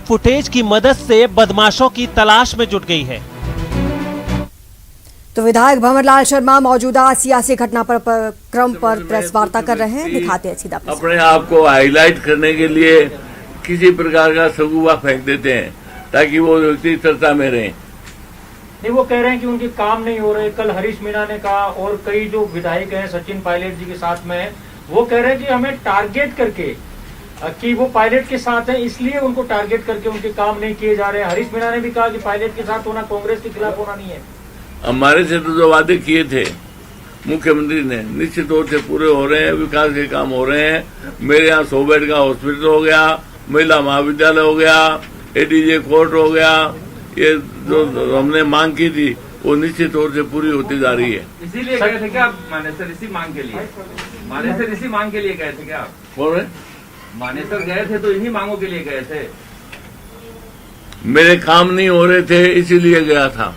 Footage की मदद से बदमाशों की तलाश में जुट गई है। तो विधायक भंवरलाल शर्मा मौजूदा सियासी घटनाक्रम पर प्रेस वार्ता कर रहे हैं, दिखाते हैं सीधा। अपने आप को हाईलाइट करने के लिए किसी प्रकार का सगुआ फेंक देते हैं ताकि वो व्यक्ति चर्चा में रहे। नहीं, वो कह रहे हैं कि उनके काम नहीं हो रहे। कल हरीश मीणा ने कहा और कई जो विधायक हैं सचिन पायलट जी के साथ में, वो कह रहे हैं कि हमें टारगेट करके कि वो पायलट के साथ हैं इसलिए उनको टारगेट करके उनके काम नहीं किए जा रहे हैं। हरीश मीणा ने भी कहा कि पायलट के साथ होना कांग्रेस के खिलाफ होना नहीं है। हमारे से तो जो वादे किए थे मुख्यमंत्री ने निश्चित तौर से पूरे हो रहे हैं, विकास के काम हो रहे हैं। मेरे यहाँ 100 बेड का हॉस्पिटल हो गया, महिला महाविद्यालय हो गया, एडीजे कोर्ट हो गया। ये जो हमने मांग की थी वो निश्चित तौर से पूरी होती जा रही है। इसीलिए गए थे क्या आप मानेसर इसी मांग के लिए? मानेसर इसी मांग के लिए गए थे क्या आप? बोल रहे मानेसर गए थे तो इन्हीं मांगों के लिए गए थे? मेरे काम नहीं हो रहे थे इसीलिए गया था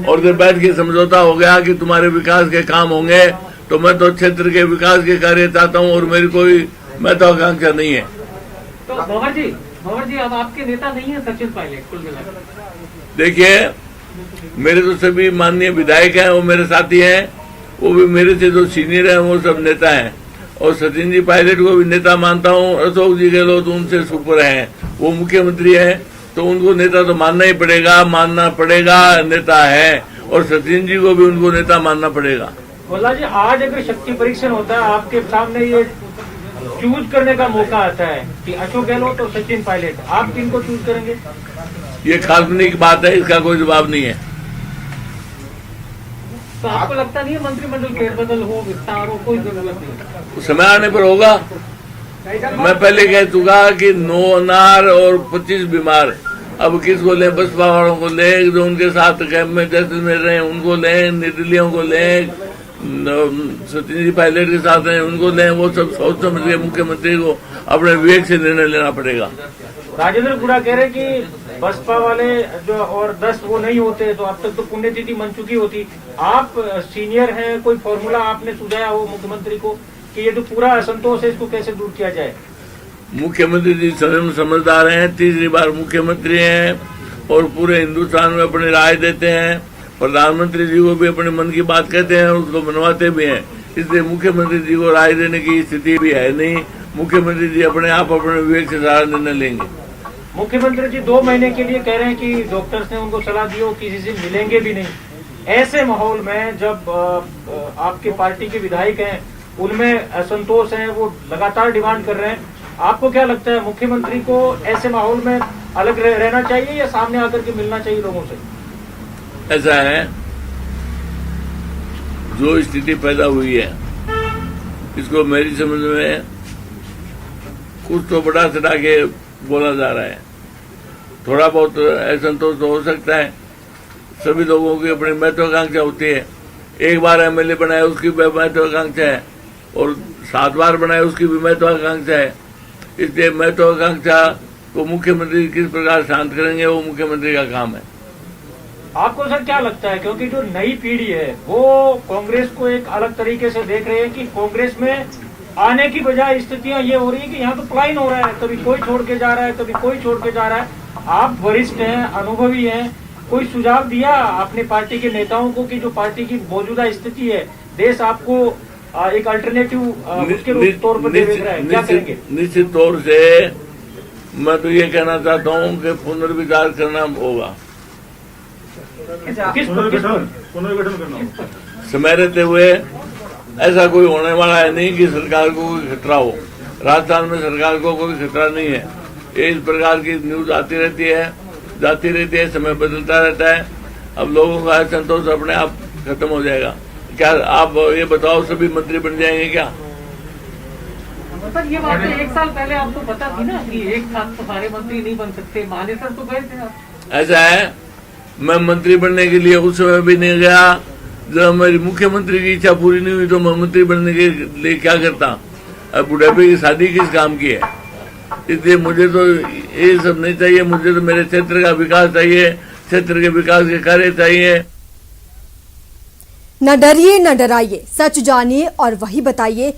और जब बैठ के समझौता हो गया कि तुम्हारे विकास के काम होंगे तो मैं तो क्षेत्र के विकास के कार्य चाहता हूँ और मेरी कोई महत्वाकांक्षा नहीं है। तो भंवर जी अब आपके नेता नहीं है सचिन पायलट कुल मिलाकर? देखिए, मेरे तो सभी माननीय विधायक हैं, वो मेरे साथी हैं, वो भी मेरे से जो सीनियर हैं वो सब नेता हैं और सचिन जी पायलट को भी नेता मानता हूँ। अशोक जी गहलोत उनसे सुपर हैं, वो मुख्यमंत्री हैं तो उनको नेता तो मानना ही पड़ेगा, नेता है और सचिन जी को भी उनको नेता मानना पड़ेगा। भोला जी, आज अगर शक्ति परीक्षण होता है आपके सामने ये चूज करने का मौका आता है कि अशोक गहलोत और सचिन पायलट, आप किनको चूज करेंगे? ये काल्पनिक बात है, इसका कोई जवाब नहीं है। तो आपको लगता नहीं है मंत्रिमंडल फेरबदल हो, विस्तार हो, कोई जरूरत नहीं? समय आने पर होगा। मैं पहले कह चुका कि 9 अनार और 25 बीमार। अब किसको लें? बसपा वालों को लें, जो उनके साथ कैंप में जैसे रहे हैं उनको लें, निर्दलीयों को लें, सचिन जी पायलट के साथ हैं उनको लें। वो सब सोच समझ के मुख्यमंत्री को अपने विवेक से निर्णय लेना पड़ेगा। राजेंद्र गुड़ा कह रहे कि बसपा वाले जो और 10 वो नहीं होते तो अब तक तो पुण्यतिथि बन चुकी होती। आप सीनियर हैं, कोई फॉर्मूला आपने सुझाया हो मुख्यमंत्री को कि ये जो पूरा असंतोष है इसको कैसे दूर किया जाए? मुख्यमंत्री जी स्वयं समझदार हैं, तीसरी बार मुख्यमंत्री हैं और पूरे हिंदुस्तान में अपनी राय देते हैं। प्रधानमंत्री जी को भी अपने मन की बात कहते हैं और उसको मनवाते भी हैं। इसलिए मुख्यमंत्री जी को राय देने की स्थिति भी है नहीं। मुख्यमंत्री जी अपने आप अपने विवेक से सारा निर्णय लेंगे। मुख्यमंत्री जी 2 महीने के लिए कह रहे हैं कि डॉक्टर्स ने उनको सलाह दी हो किसी से मिलेंगे भी नहीं। ऐसे माहौल में जब आपके पार्टी के विधायक हैं उनमें असंतोष है, वो लगातार डिमांड कर रहे हैं, आपको क्या लगता है मुख्यमंत्री को ऐसे माहौल में अलग रहना चाहिए या सामने आकर के मिलना चाहिए लोगों से? ऐसा है, जो स्थिति पैदा हुई है इसको मेरी समझ में कुछ तो बड़ा चढ़ा के बोला जा रहा है। थोड़ा बहुत असंतोष तो हो सकता है, सभी लोगों की अपनी महत्वाकांक्षा होती है। एक बार एमएलए बनाए उसकी भी महत्वाकांक्षा है और 7 बार बनाए उसकी भी महत्वाकांक्षा है। इसलिए महत्वाकांक्षा को मुख्यमंत्री किस प्रकार शांत करेंगे वो मुख्यमंत्री का काम है। आपको सर क्या लगता है, क्योंकि जो नई पीढ़ी है वो कांग्रेस को एक अलग तरीके से देख रही है कि कांग्रेस में आने की बजाय स्थितियां ये हो रही है कि यहाँ तो पलायन हो रहा है, कभी कोई छोड़ के जा रहा है, कभी कोई छोड़ के जा रहा है। आप वरिष्ठ हैं, अनुभवी हैं, कोई सुझाव दिया अपने पार्टी के नेताओं को कि जो पार्टी की मौजूदा स्थिति है, देश आपको एक अल्टरनेटिव उसके तौर पर देख रहा है, क्या करेंगे? निश्चित तौर से मैं तो ये कहना चाहता हूँ कि पुनर्विचार करना होगा। समय रहते हुए ऐसा कोई होने वाला है नहीं कि सरकार को कोई खतरा हो। राजस्थान में सरकार को कोई खतरा नहीं है। ये इस प्रकार की न्यूज आती रहती है, समय बदलता रहता है। अब लोगों का असंतोष अपने आप खत्म हो जाएगा। क्या आप ये बताओ, सभी मंत्री बन जाएंगे क्या? सर ये बात 1 साल पहले आपको पता थी ना कि एक साथ तो सारे मंत्री नहीं बन सकते, मानेसर तो गए थे आप। ऐसा है, मैं मंत्री बनने के लिए उस समय भी नहीं गया। जब मेरी मुख्यमंत्री की इच्छा पूरी नहीं हुई तो मैं मंत्री बनने के लिए क्या करता? अब बुढ़ापे की शादी किस काम की है? इसलिए मुझे तो ये सब नहीं चाहिए। मुझे तो मेरे क्षेत्र का विकास चाहिए, क्षेत्र के विकास के कार्य चाहिए। न डरिए न डराइए, सच जानिए और वही बताइए।